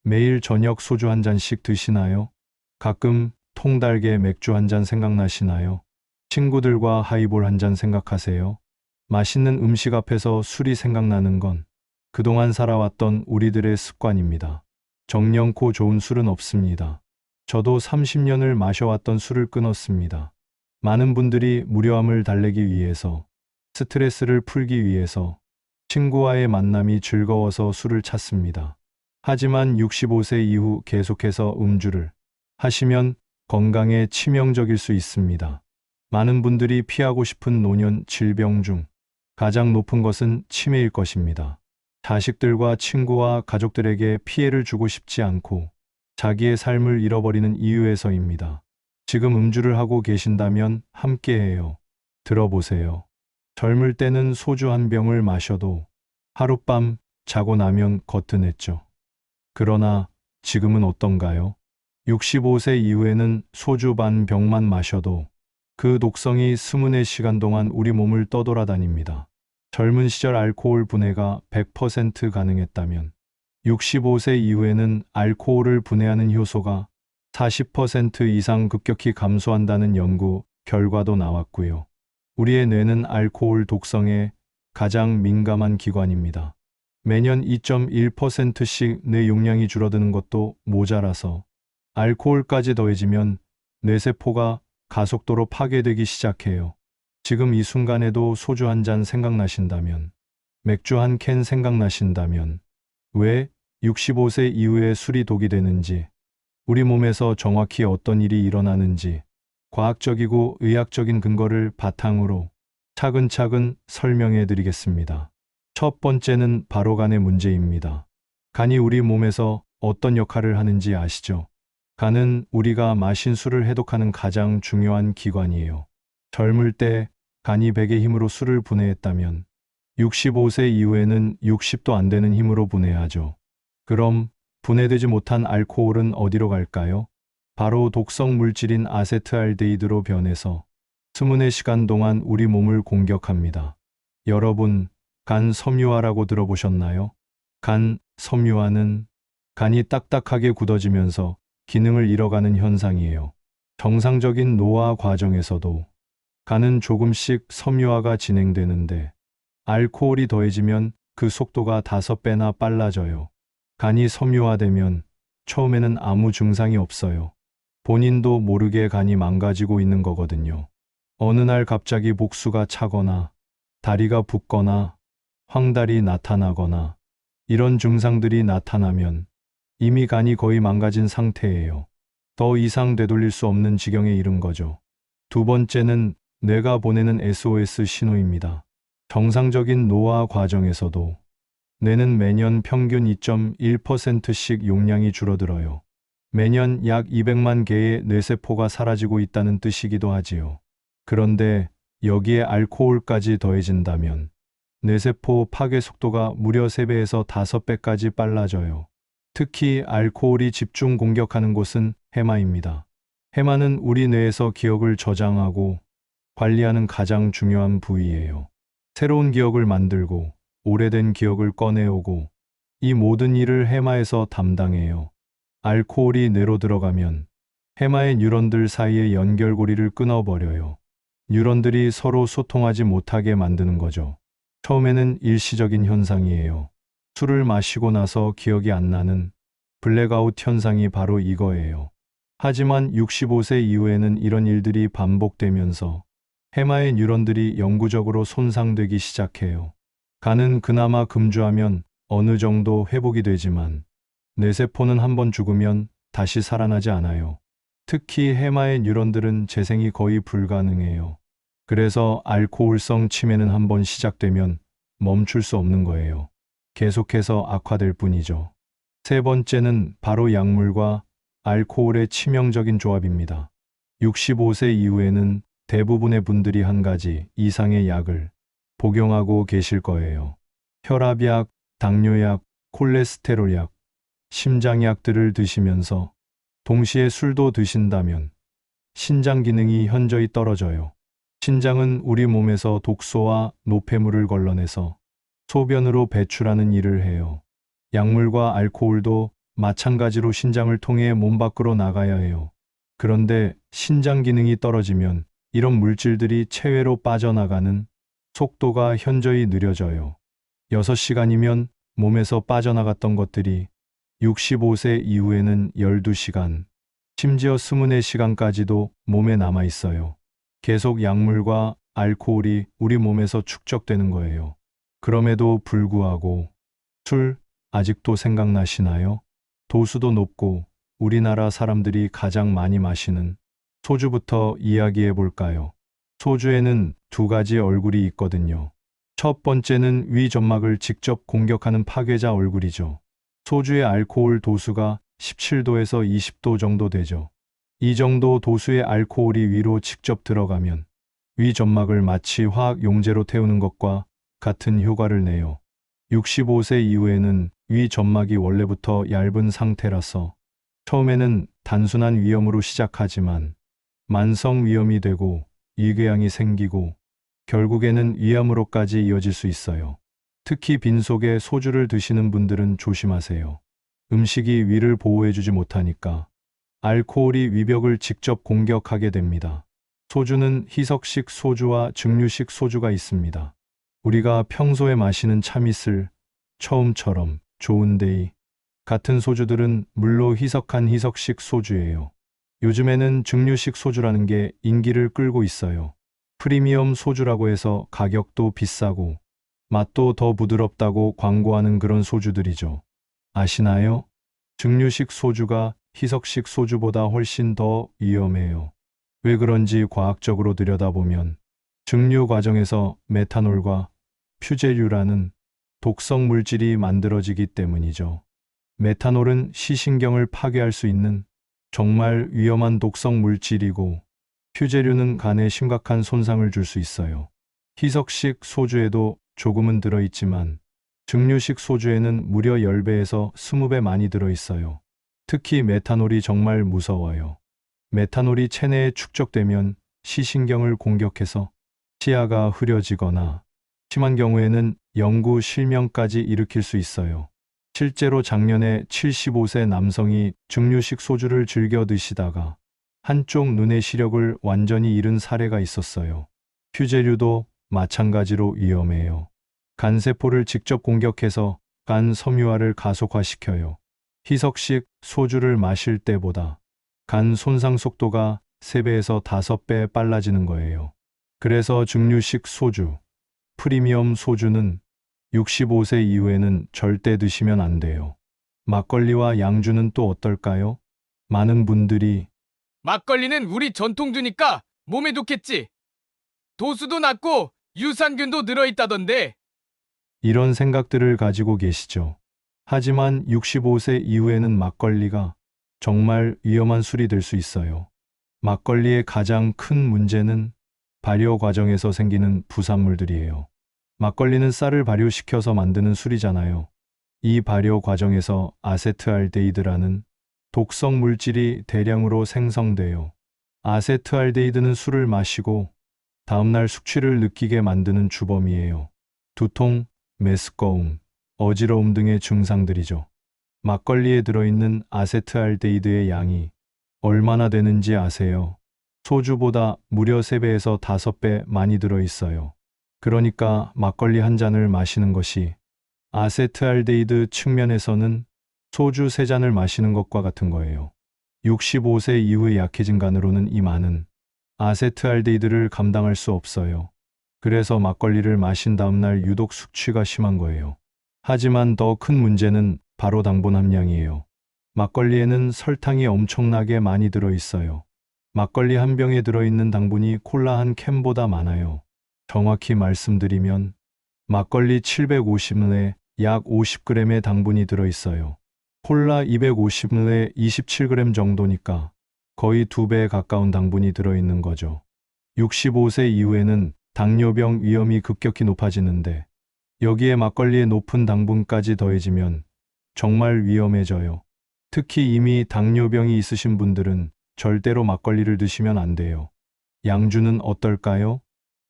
매일 저녁 소주 한 잔씩 드시나요? 가끔 통달게 맥주 한 잔 생각나시나요? 친구들과 하이볼 한 잔 생각하세요? 맛있는 음식 앞에서 술이 생각나는 건 그동안 살아왔던 우리들의 습관입니다. 정령코 좋은 술은 없습니다. 저도 30년을 마셔왔던 술을 끊었습니다. 많은 분들이 무료함을 달래기 위해서, 스트레스를 풀기 위해서, 친구와의 만남이 즐거워서 술을 찾습니다. 하지만 65세 이후 계속해서 음주를 하시면 건강에 치명적일 수 있습니다. 많은 분들이 피하고 싶은 노년 질병 중 가장 높은 것은 치매일 것입니다. 자식들과 친구와 가족들에게 피해를 주고 싶지 않고 자기의 삶을 잃어버리는 이유에서입니다. 지금 음주를 하고 계신다면 함께해요. 들어보세요. 젊을 때는 소주 한 병을 마셔도 하룻밤 자고 나면 거뜬했죠. 그러나 지금은 어떤가요? 65세 이후에는 소주 반 병만 마셔도 그 독성이 24시간 동안 우리 몸을 떠돌아다닙니다. 젊은 시절 알코올 분해가 100% 가능했다면 65세 이후에는 알코올을 분해하는 효소가 40% 이상 급격히 감소한다는 연구 결과도 나왔고요. 우리의 뇌는 알코올 독성에 가장 민감한 기관입니다. 매년 2.1%씩 뇌 용량이 줄어드는 것도 모자라서 알코올까지 더해지면 뇌세포가 가속도로 파괴되기 시작해요. 지금 이 순간에도 소주 한 잔 생각나신다면, 맥주 한 캔 생각나신다면, 왜 65세 이후에 술이 독이 되는지, 우리 몸에서 정확히 어떤 일이 일어나는지, 과학적이고 의학적인 근거를 바탕으로 차근차근 설명해 드리겠습니다. 첫 번째는 바로 간의 문제입니다. 간이 우리 몸에서 어떤 역할을 하는지 아시죠? 간은 우리가 마신 술을 해독하는 가장 중요한 기관이에요. 젊을 때 간이 100의 힘으로 술을 분해했다면 65세 이후에는 60도 안 되는 힘으로 분해하죠. 그럼 분해되지 못한 알코올은 어디로 갈까요? 바로 독성 물질인 아세트알데히드로 변해서 24시간 동안 우리 몸을 공격합니다. 여러분, 간 섬유화라고 들어보셨나요? 간 섬유화는 간이 딱딱하게 굳어지면서 기능을 잃어가는 현상이에요. 정상적인 노화 과정에서도 간은 조금씩 섬유화가 진행되는데 알코올이 더해지면 그 속도가 5배나 빨라져요. 간이 섬유화되면 처음에는 아무 증상이 없어요. 본인도 모르게 간이 망가지고 있는 거거든요. 어느 날 갑자기 복수가 차거나 다리가 붓거나 황달이 나타나거나 이런 증상들이 나타나면 이미 간이 거의 망가진 상태예요. 더 이상 되돌릴 수 없는 지경에 이른 거죠. 두 번째는 뇌가 보내는 SOS 신호입니다. 정상적인 노화 과정에서도 뇌는 매년 평균 2.1%씩 용량이 줄어들어요. 매년 약 200만 개의 뇌세포가 사라지고 있다는 뜻이기도 하지요. 그런데 여기에 알코올까지 더해진다면 뇌세포 파괴 속도가 무려 3배에서 5배까지 빨라져요. 특히 알코올이 집중 공격하는 곳은 해마입니다. 해마는 우리 뇌에서 기억을 저장하고 관리하는 가장 중요한 부위예요. 새로운 기억을 만들고 오래된 기억을 꺼내오고 이 모든 일을 해마에서 담당해요. 알코올이 뇌로 들어가면 해마의 뉴런들 사이의 연결고리를 끊어버려요. 뉴런들이 서로 소통하지 못하게 만드는 거죠. 처음에는 일시적인 현상이에요. 술을 마시고 나서 기억이 안 나는 블랙아웃 현상이 바로 이거예요. 하지만 65세 이후에는 이런 일들이 반복되면서 해마의 뉴런들이 영구적으로 손상되기 시작해요. 간은 그나마 금주하면 어느 정도 회복이 되지만 뇌세포는 한번 죽으면 다시 살아나지 않아요. 특히 해마의 뉴런들은 재생이 거의 불가능해요. 그래서 알코올성 치매는 한번 시작되면 멈출 수 없는 거예요. 계속해서 악화될 뿐이죠. 세 번째는 바로 약물과 알코올의 치명적인 조합입니다. 65세 이후에는 대부분의 분들이 한 가지 이상의 약을 복용하고 계실 거예요. 혈압약, 당뇨약, 콜레스테롤약, 심장약들을 드시면서 동시에 술도 드신다면 신장 기능이 현저히 떨어져요. 신장은 우리 몸에서 독소와 노폐물을 걸러내서 소변으로 배출하는 일을 해요. 약물과 알코올도 마찬가지로 신장을 통해 몸 밖으로 나가야 해요. 그런데 신장 기능이 떨어지면 이런 물질들이 체외로 빠져나가는 속도가 현저히 느려져요. 6시간이면 몸에서 빠져나갔던 것들이 65세 이후에는 12시간, 심지어 24시간까지도 몸에 남아 있어요. 계속 약물과 알코올이 우리 몸에서 축적되는 거예요. 그럼에도 불구하고 술 아직도 생각나시나요? 도수도 높고 우리나라 사람들이 가장 많이 마시는 소주부터 이야기해 볼까요? 소주에는 두 가지 얼굴이 있거든요. 첫 번째는 위 점막을 직접 공격하는 파괴자 얼굴이죠. 소주의 알코올 도수가 17도에서 20도 정도 되죠. 이 정도 도수의 알코올이 위로 직접 들어가면 위 점막을 마치 화학 용제로 태우는 것과 같은 효과를 내요. 65세 이후에는 위 점막이 원래부터 얇은 상태라서 처음에는 단순한 위염으로 시작하지만 만성 위염이 되고 위궤양이 생기고 결국에는 위암으로까지 이어질 수 있어요. 특히 빈속에 소주를 드시는 분들은 조심하세요. 음식이 위를 보호해주지 못하니까 알코올이 위벽을 직접 공격하게 됩니다. 소주는 희석식 소주와 증류식 소주가 있습니다. 우리가 평소에 마시는 참이슬, 처음처럼, 좋은데이 같은 소주들은 물로 희석한 희석식 소주예요. 요즘에는 증류식 소주라는 게 인기를 끌고 있어요. 프리미엄 소주라고 해서 가격도 비싸고 맛도 더 부드럽다고 광고하는 그런 소주들이죠. 아시나요? 증류식 소주가 희석식 소주보다 훨씬 더 위험해요. 왜 그런지 과학적으로 들여다보면 증류 과정에서 메탄올과 퓨제류라는 독성 물질이 만들어지기 때문이죠. 메탄올은 시신경을 파괴할 수 있는 정말 위험한 독성 물질이고 퓨제류는 간에 심각한 손상을 줄 수 있어요. 희석식 소주에도 조금은 들어있지만 증류식 소주에는 무려 10배에서 20배 많이 들어있어요. 특히 메탄올이 정말 무서워요. 메탄올이 체내에 축적되면 시신경을 공격해서 시야가 흐려지거나 심한 경우에는 영구 실명까지 일으킬 수 있어요. 실제로 작년에 75세 남성이 증류식 소주를 즐겨 드시다가 한쪽 눈의 시력을 완전히 잃은 사례가 있었어요. 퓨제류도 마찬가지로 위험해요. 간세포를 직접 공격해서 간 섬유화를 가속화시켜요. 희석식 소주를 마실 때보다 간 손상 속도가 3배에서 5배 빨라지는 거예요. 그래서 증류식 소주, 프리미엄 소주는 65세 이후에는 절대 드시면 안 돼요. 막걸리와 양주는 또 어떨까요? 많은 분들이 막걸리는 우리 전통주니까 몸에 좋겠지. 도수도 낮고 유산균도 들어있다던데. 이런 생각들을 가지고 계시죠. 하지만 65세 이후에는 막걸리가 정말 위험한 술이 될 수 있어요. 막걸리의 가장 큰 문제는 발효 과정에서 생기는 부산물들이에요. 막걸리는 쌀을 발효시켜서 만드는 술이잖아요. 이 발효 과정에서 아세트알데히드라는 독성 물질이 대량으로 생성돼요. 아세트알데히드는 술을 마시고 다음날 숙취를 느끼게 만드는 주범이에요. 두통, 메스꺼움, 어지러움 등의 증상들이죠. 막걸리에 들어있는 아세트알데히드의 양이 얼마나 되는지 아세요? 소주보다 무려 3배에서 5배 많이 들어있어요. 그러니까 막걸리 한 잔을 마시는 것이 아세트알데히드 측면에서는 소주 3잔을 마시는 것과 같은 거예요. 65세 이후에 약해진 간으로는 이 많은 아세트알데히드를 감당할 수 없어요. 그래서 막걸리를 마신 다음날 유독 숙취가 심한 거예요. 하지만 더 큰 문제는 바로 당분 함량이에요. 막걸리에는 설탕이 엄청나게 많이 들어있어요. 막걸리 한 병에 들어있는 당분이 콜라 한 캔보다 많아요. 정확히 말씀드리면 막걸리 750ml에 약 50g의 당분이 들어있어요. 콜라 250ml에 27g 정도니까 거의 2배에 가까운 당분이 들어있는 거죠. 65세 이후에는 당뇨병 위험이 급격히 높아지는데 여기에 막걸리의 높은 당분까지 더해지면 정말 위험해져요. 특히 이미 당뇨병이 있으신 분들은 절대로 막걸리를 드시면 안 돼요. 양주는 어떨까요?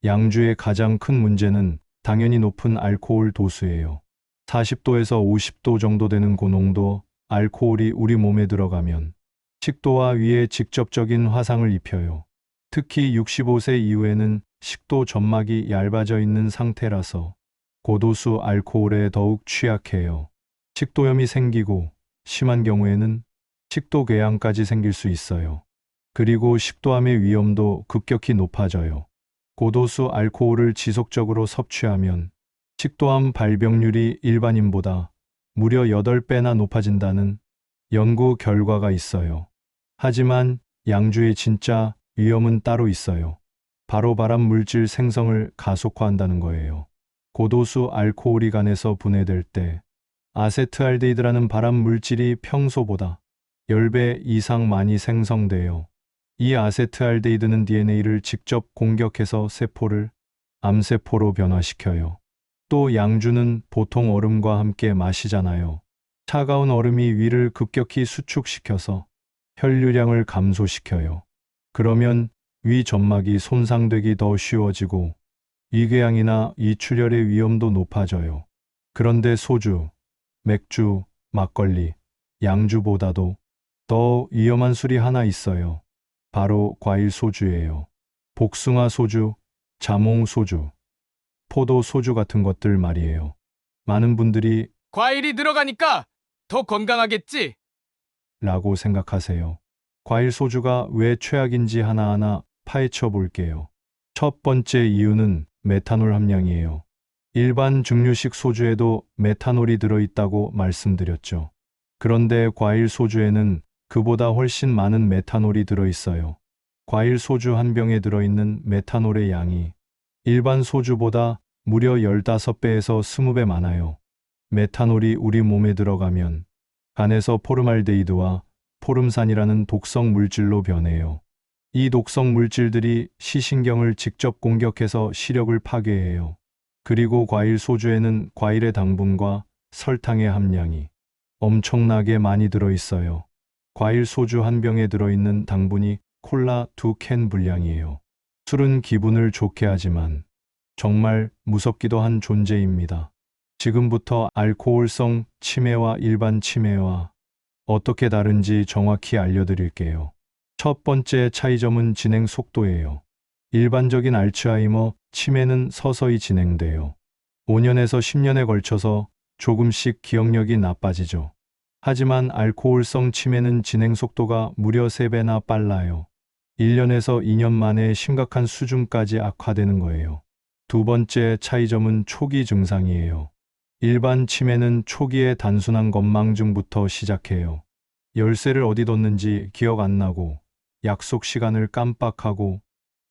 양주의 가장 큰 문제는 당연히 높은 알코올 도수예요. 40도에서 50도 정도 되는 고농도 알코올이 우리 몸에 들어가면 식도와 위에 직접적인 화상을 입혀요. 특히 65세 이후에는 식도 점막이 얇아져 있는 상태라서 고도수 알코올에 더욱 취약해요. 식도염이 생기고 심한 경우에는 식도궤양까지 생길 수 있어요. 그리고 식도암의 위험도 급격히 높아져요. 고도수 알코올을 지속적으로 섭취하면 식도암 발병률이 일반인보다 무려 8배나 높아진다는 연구 결과가 있어요. 하지만 양주의 진짜 위험은 따로 있어요. 바로 발암 물질 생성을 가속화한다는 거예요. 고도수 알코올이 간에서 분해될 때 아세트알데히드라는 발암 물질이 평소보다 10배 이상 많이 생성돼요. 이 아세트알데히드는 DNA를 직접 공격해서 세포를 암세포로 변화시켜요. 또 양주는 보통 얼음과 함께 마시잖아요. 차가운 얼음이 위를 급격히 수축시켜서 혈류량을 감소시켜요. 그러면 위 점막이 손상되기 더 쉬워지고 위궤양이나 이출혈의 위험도 높아져요. 그런데 소주, 맥주, 막걸리, 양주보다도 더 위험한 술이 하나 있어요. 바로 과일 소주예요. 복숭아 소주, 자몽 소주, 포도 소주 같은 것들 말이에요. 많은 분들이 과일이 들어가니까 더 건강하겠지? 라고 생각하세요. 과일 소주가 왜 최악인지 하나하나 파헤쳐 볼게요. 첫 번째 이유는 메탄올 함량이에요. 일반 증류식 소주에도 메탄올이 들어있다고 말씀드렸죠. 그런데 과일 소주에는 그보다 훨씬 많은 메탄올이 들어있어요. 과일 소주 한 병에 들어있는 메탄올의 양이 일반 소주보다 무려 15배에서 20배 많아요. 메탄올이 우리 몸에 들어가면 간에서 포름알데히드와 포름산이라는 독성 물질로 변해요. 이 독성 물질들이 시신경을 직접 공격해서 시력을 파괴해요. 그리고 과일 소주에는 과일의 당분과 설탕의 함량이 엄청나게 많이 들어있어요. 과일 소주 한 병에 들어있는 당분이 콜라 2캔 분량이에요. 술은 기분을 좋게 하지만 정말 무섭기도 한 존재입니다. 지금부터 알코올성 치매와 일반 치매와 어떻게 다른지 정확히 알려드릴게요. 첫 번째 차이점은 진행 속도예요. 일반적인 알츠하이머 치매는 서서히 진행돼요. 5년에서 10년에 걸쳐서 조금씩 기억력이 나빠지죠. 하지만 알코올성 치매는 진행 속도가 무려 3배나 빨라요. 1년에서 2년 만에 심각한 수준까지 악화되는 거예요. 두 번째 차이점은 초기 증상이에요. 일반 치매는 초기에 단순한 건망증부터 시작해요. 열쇠를 어디 뒀는지 기억 안 나고 약속 시간을 깜빡하고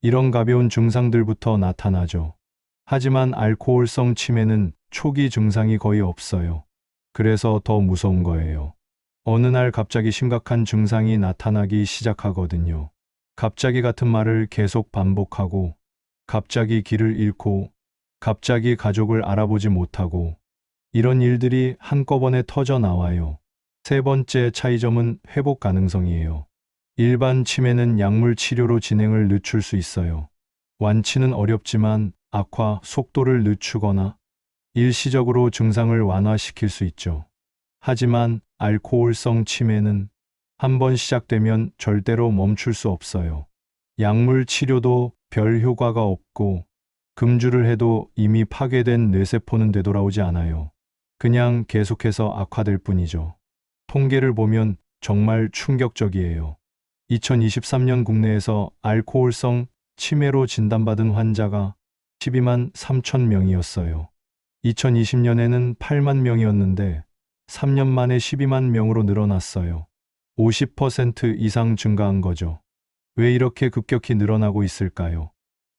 이런 가벼운 증상들부터 나타나죠. 하지만 알코올성 치매는 초기 증상이 거의 없어요. 그래서 더 무서운 거예요. 어느 날 갑자기 심각한 증상이 나타나기 시작하거든요. 갑자기 같은 말을 계속 반복하고, 갑자기 길을 잃고, 갑자기 가족을 알아보지 못하고, 이런 일들이 한꺼번에 터져 나와요. 세 번째 차이점은 회복 가능성이에요. 일반 치매는 약물 치료로 진행을 늦출 수 있어요. 완치는 어렵지만 악화 속도를 늦추거나 일시적으로 증상을 완화시킬 수 있죠. 하지만 알코올성 치매는 한번 시작되면 절대로 멈출 수 없어요. 약물 치료도 별 효과가 없고 금주를 해도 이미 파괴된 뇌세포는 되돌아오지 않아요. 그냥 계속해서 악화될 뿐이죠. 통계를 보면 정말 충격적이에요. 2023년 국내에서 알코올성 치매로 진단받은 환자가 12만 3천 명이었어요. 2020년에는 8만 명이었는데 3년 만에 12만 명으로 늘어났어요. 50% 이상 증가한 거죠. 왜 이렇게 급격히 늘어나고 있을까요?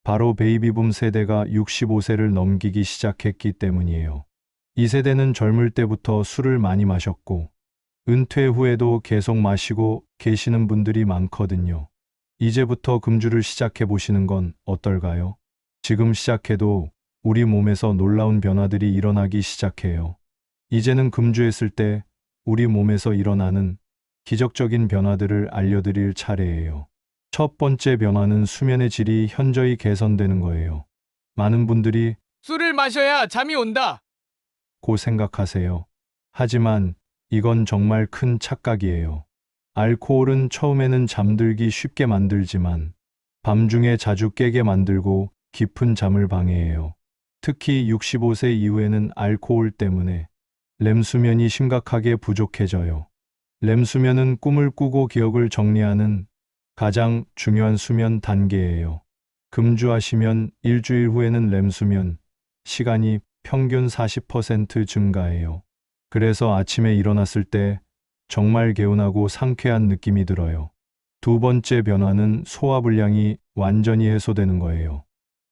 바로 베이비붐 세대가 65세를 넘기기 시작했기 때문이에요. 이 세대는 젊을 때부터 술을 많이 마셨고 은퇴 후에도 계속 마시고 계시는 분들이 많거든요. 이제부터 금주를 시작해 보시는 건 어떨까요? 지금 시작해도 우리 몸에서 놀라운 변화들이 일어나기 시작해요. 이제는 금주했을 때 우리 몸에서 일어나는 기적적인 변화들을 알려드릴 차례예요. 첫 번째 변화는 수면의 질이 현저히 개선되는 거예요. 많은 분들이 술을 마셔야 잠이 온다. 고 생각하세요. 하지만 이건 정말 큰 착각이에요. 알코올은 처음에는 잠들기 쉽게 만들지만 밤중에 자주 깨게 만들고 깊은 잠을 방해해요. 특히 65세 이후에는 알코올 때문에 렘 수면이 심각하게 부족해져요. 렘 수면은 꿈을 꾸고 기억을 정리하는 가장 중요한 수면 단계예요. 금주하시면 일주일 후에는 렘 수면 시간이 평균 40% 증가해요. 그래서 아침에 일어났을 때 정말 개운하고 상쾌한 느낌이 들어요. 두 번째 변화는 소화불량이 완전히 해소되는 거예요.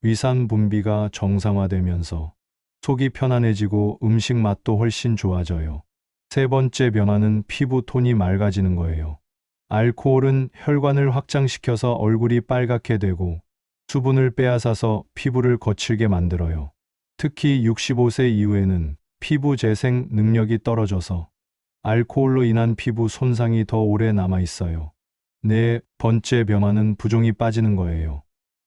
위산 분비가 정상화되면서 속이 편안해지고 음식 맛도 훨씬 좋아져요. 세 번째 변화는 피부 톤이 맑아지는 거예요. 알코올은 혈관을 확장시켜서 얼굴이 빨갛게 되고 수분을 빼앗아서 피부를 거칠게 만들어요. 특히 65세 이후에는 피부 재생 능력이 떨어져서 알코올로 인한 피부 손상이 더 오래 남아 있어요. 네 번째 변화는 부종이 빠지는 거예요.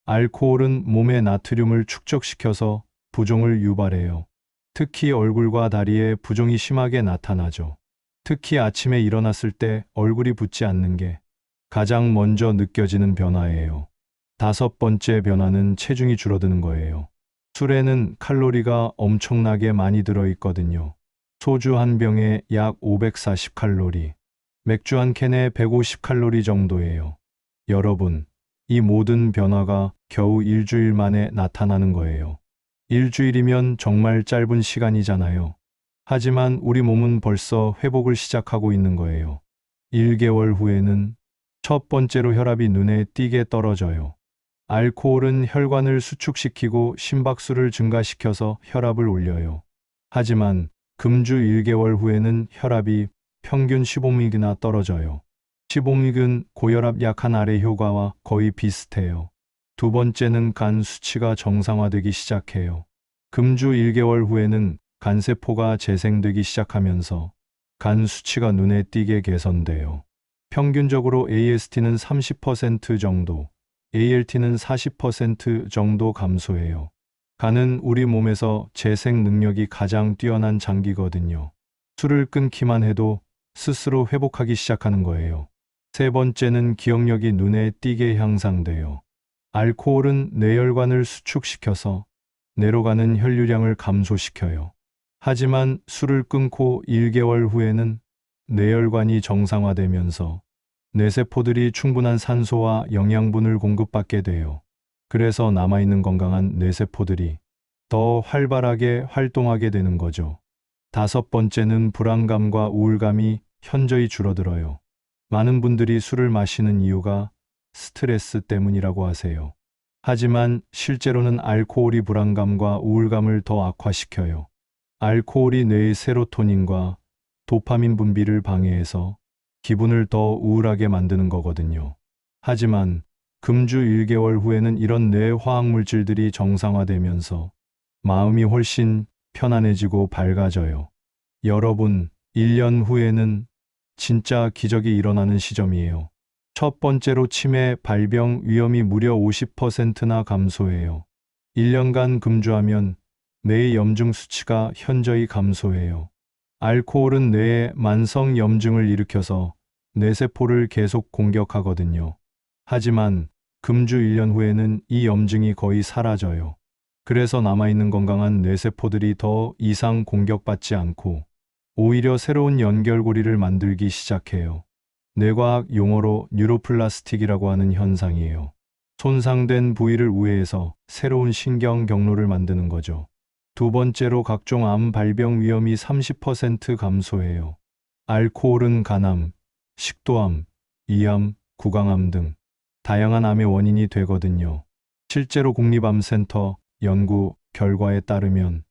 알코올은 몸의 나트륨을 축적시켜서 부종을 유발해요. 특히 얼굴과 다리에 부종이 심하게 나타나죠. 특히 아침에 일어났을 때 얼굴이 붓지 않는 게 가장 먼저 느껴지는 변화예요. 다섯 번째 변화는 체중이 줄어드는 거예요. 술에는 칼로리가 엄청나게 많이 들어있거든요. 소주 한 병에 약 540칼로리, 맥주 한 캔에 150칼로리 정도예요. 여러분, 이 모든 변화가 겨우 일주일 만에 나타나는 거예요. 일주일이면 정말 짧은 시간이잖아요. 하지만 우리 몸은 벌써 회복을 시작하고 있는 거예요. 1개월 후에는 첫 번째로 혈압이 눈에 띄게 떨어져요. 알코올은 혈관을 수축시키고 심박수를 증가시켜서 혈압을 올려요. 하지만 금주 1개월 후에는 혈압이 평균 15mm나 떨어져요. 15mm는 고혈압 약한 아래 효과와 거의 비슷해요. 두 번째는 간 수치가 정상화되기 시작해요. 금주 1개월 후에는 간세포가 재생되기 시작하면서 간 수치가 눈에 띄게 개선돼요. 평균적으로 AST는 30% 정도, ALT는 40% 정도 감소해요. 간은 우리 몸에서 재생 능력이 가장 뛰어난 장기거든요. 술을 끊기만 해도 스스로 회복하기 시작하는 거예요. 세 번째는 기억력이 눈에 띄게 향상돼요. 알코올은 뇌혈관을 수축시켜서 뇌로 가는 혈류량을 감소시켜요. 하지만 술을 끊고 1개월 후에는 뇌혈관이 정상화되면서 뇌세포들이 충분한 산소와 영양분을 공급받게 돼요. 그래서 남아있는 건강한 뇌세포들이 더 활발하게 활동하게 되는 거죠. 다섯 번째는 불안감과 우울감이 현저히 줄어들어요. 많은 분들이 술을 마시는 이유가 스트레스 때문이라고 하세요. 하지만 실제로는 알코올이 불안감과 우울감을 더 악화시켜요. 알코올이 뇌의 세로토닌과 도파민 분비를 방해해서 기분을 더 우울하게 만드는 거거든요. 하지만 금주 1개월 후에는 이런 뇌 화학물질들이 정상화되면서 마음이 훨씬 편안해지고 밝아져요. 여러분, 1년 후에는 진짜 기적이 일어나는 시점이에요. 첫 번째로 치매 발병 위험이 무려 50%나 감소해요. 1년간 금주하면 뇌의 염증 수치가 현저히 감소해요. 알코올은 뇌에 만성 염증을 일으켜서 뇌세포를 계속 공격하거든요. 하지만 금주 1년 후에는 이 염증이 거의 사라져요. 그래서 남아있는 건강한 뇌세포들이 더 이상 공격받지 않고 오히려 새로운 연결고리를 만들기 시작해요. 뇌과학 용어로 뉴로플라스틱이라고 하는 현상이에요. 손상된 부위를 우회해서 새로운 신경 경로를 만드는 거죠. 두 번째로 각종 암 발병 위험이 30% 감소해요. 알코올은 간암, 식도암, 이암, 구강암 등 다양한 암의 원인이 되거든요. 실제로 국립암센터 연구 결과에 따르면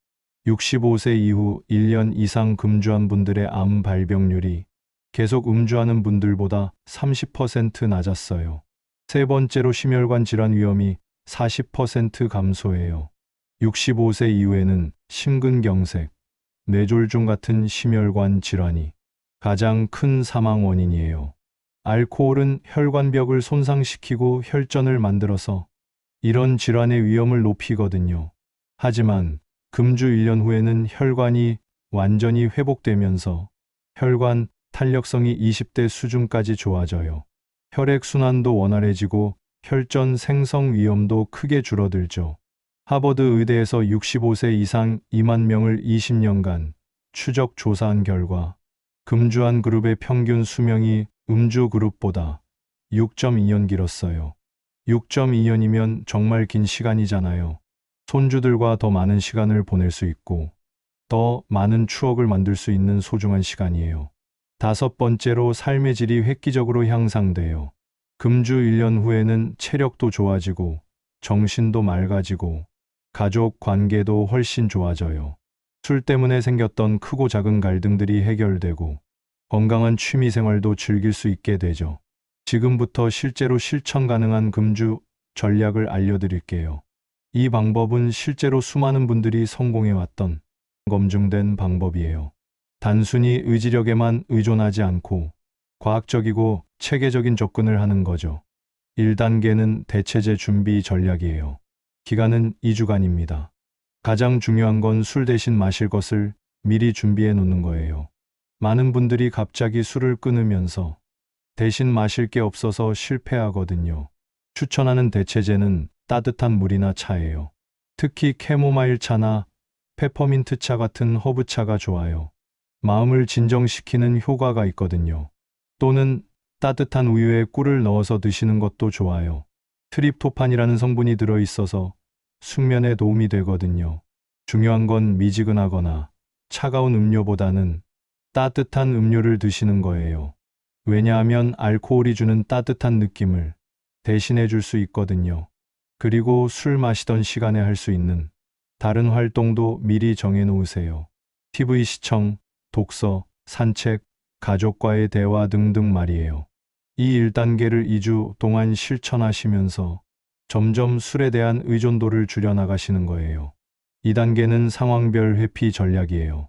65세 이후 1년 이상 금주한 분들의 암 발병률이 계속 음주하는 분들보다 30% 낮았어요. 세 번째로 심혈관 질환 위험이 40% 감소해요. 65세 이후에는 심근경색, 뇌졸중 같은 심혈관 질환이 가장 큰 사망 원인이에요. 알코올은 혈관벽을 손상시키고 혈전을 만들어서 이런 질환의 위험을 높이거든요. 하지만 금주 1년 후에는 혈관이 완전히 회복되면서 혈관, 탄력성이 20대 수준까지 좋아져요. 혈액순환도 원활해지고 혈전 생성 위험도 크게 줄어들죠. 하버드 의대에서 65세 이상 2만 명을 20년간 추적 조사한 결과 금주한 그룹의 평균 수명이 음주 그룹보다 6.2년 길었어요. 6.2년이면 정말 긴 시간이잖아요. 손주들과 더 많은 시간을 보낼 수 있고 더 많은 추억을 만들 수 있는 소중한 시간이에요. 다섯 번째로 삶의 질이 획기적으로 향상돼요. 금주 1년 후에는 체력도 좋아지고 정신도 맑아지고 가족 관계도 훨씬 좋아져요. 술 때문에 생겼던 크고 작은 갈등들이 해결되고 건강한 취미 생활도 즐길 수 있게 되죠. 지금부터 실제로 실천 가능한 금주 전략을 알려드릴게요. 이 방법은 실제로 수많은 분들이 성공해왔던 검증된 방법이에요. 단순히 의지력에만 의존하지 않고 과학적이고 체계적인 접근을 하는 거죠. 1단계는 대체제 준비 전략이에요. 기간은 2주간입니다. 가장 중요한 건 술 대신 마실 것을 미리 준비해 놓는 거예요. 많은 분들이 갑자기 술을 끊으면서 대신 마실 게 없어서 실패하거든요. 추천하는 대체제는 따뜻한 물이나 차예요. 특히 캐모마일 차나 페퍼민트 차 같은 허브차가 좋아요. 마음을 진정시키는 효과가 있거든요. 또는 따뜻한 우유에 꿀을 넣어서 드시는 것도 좋아요. 트립토판이라는 성분이 들어있어서 숙면에 도움이 되거든요. 중요한 건 미지근하거나 차가운 음료보다는 따뜻한 음료를 드시는 거예요. 왜냐하면 알코올이 주는 따뜻한 느낌을 대신해 줄 수 있거든요. 그리고 술 마시던 시간에 할 수 있는 다른 활동도 미리 정해 놓으세요. TV 시청, 독서, 산책, 가족과의 대화 등등 말이에요. 이 1단계를 2주 동안 실천하시면서 점점 술에 대한 의존도를 줄여나가시는 거예요. 2단계는 상황별 회피 전략이에요.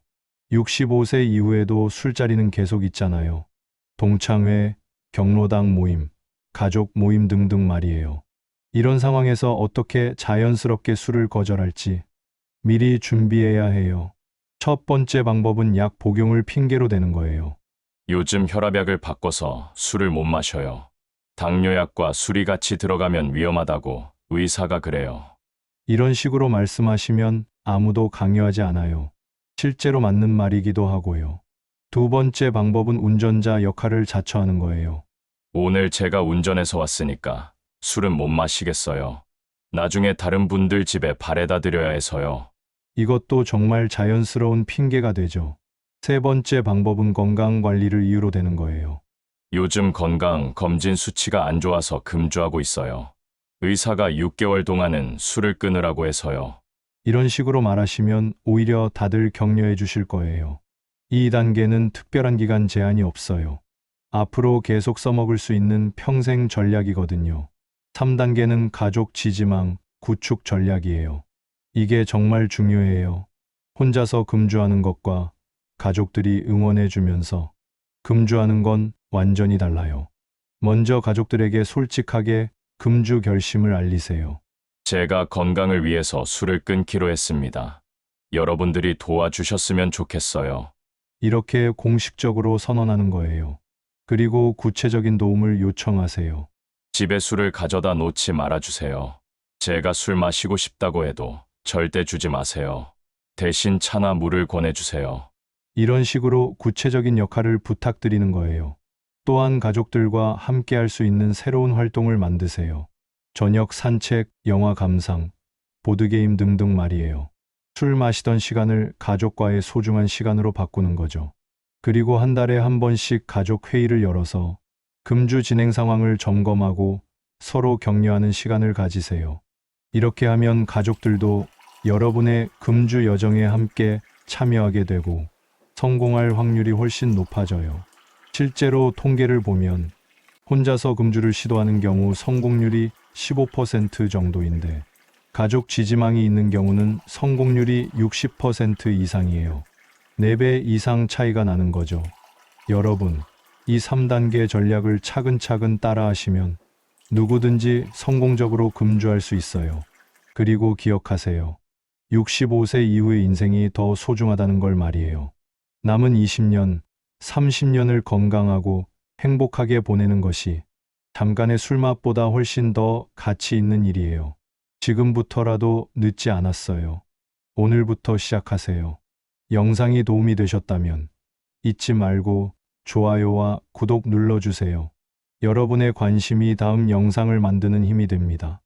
65세 이후에도 술자리는 계속 있잖아요. 동창회, 경로당 모임, 가족 모임 등등 말이에요. 이런 상황에서 어떻게 자연스럽게 술을 거절할지 미리 준비해야 해요. 첫 번째 방법은 약 복용을 핑계로 대는 거예요. 요즘 혈압약을 바꿔서 술을 못 마셔요. 당뇨약과 술이 같이 들어가면 위험하다고 의사가 그래요. 이런 식으로 말씀하시면 아무도 강요하지 않아요. 실제로 맞는 말이기도 하고요. 두 번째 방법은 운전자 역할을 자처하는 거예요. 오늘 제가 운전해서 왔으니까 술은 못 마시겠어요. 나중에 다른 분들 집에 바래다 드려야 해서요. 이것도 정말 자연스러운 핑계가 되죠. 세 번째 방법은 건강 관리를 이유로 되는 거예요. 요즘 건강 검진 수치가 안 좋아서 금주하고 있어요. 의사가 6개월 동안은 술을 끊으라고 해서요. 이런 식으로 말하시면 오히려 다들 격려해 주실 거예요. 2단계는 특별한 기간 제한이 없어요. 앞으로 계속 써먹을 수 있는 평생 전략이거든요. 3단계는 가족 지지망 구축 전략이에요. 이게 정말 중요해요. 혼자서 금주하는 것과 가족들이 응원해 주면서 금주하는 건 완전히 달라요. 먼저 가족들에게 솔직하게 금주 결심을 알리세요. 제가 건강을 위해서 술을 끊기로 했습니다. 여러분들이 도와주셨으면 좋겠어요. 이렇게 공식적으로 선언하는 거예요. 그리고 구체적인 도움을 요청하세요. 집에 술을 가져다 놓지 말아주세요. 제가 술 마시고 싶다고 해도 절대 주지 마세요. 대신 차나 물을 권해주세요. 이런 식으로 구체적인 역할을 부탁드리는 거예요. 또한 가족들과 함께 할 수 있는 새로운 활동을 만드세요. 저녁 산책, 영화 감상, 보드게임 등등 말이에요. 술 마시던 시간을 가족과의 소중한 시간으로 바꾸는 거죠. 그리고 한 달에 한 번씩 가족 회의를 열어서 금주 진행 상황을 점검하고 서로 격려하는 시간을 가지세요. 이렇게 하면 가족들도 여러분의 금주 여정에 함께 참여하게 되고 성공할 확률이 훨씬 높아져요. 실제로 통계를 보면 혼자서 금주를 시도하는 경우 성공률이 15% 정도인데 가족 지지망이 있는 경우는 성공률이 60% 이상이에요. 4배 이상 차이가 나는 거죠. 여러분, 이 3단계 전략을 차근차근 따라하시면 누구든지 성공적으로 금주할 수 있어요. 그리고 기억하세요. 65세 이후의 인생이 더 소중하다는 걸 말이에요. 남은 20년 30년을 건강하고 행복하게 보내는 것이 잠깐의 술맛보다 훨씬 더 가치 있는 일이에요. 지금부터라도 늦지 않았어요. 오늘부터 시작하세요. 영상이 도움이 되셨다면 잊지 말고 좋아요와 구독 눌러주세요. 여러분의 관심이 다음 영상을 만드는 힘이 됩니다.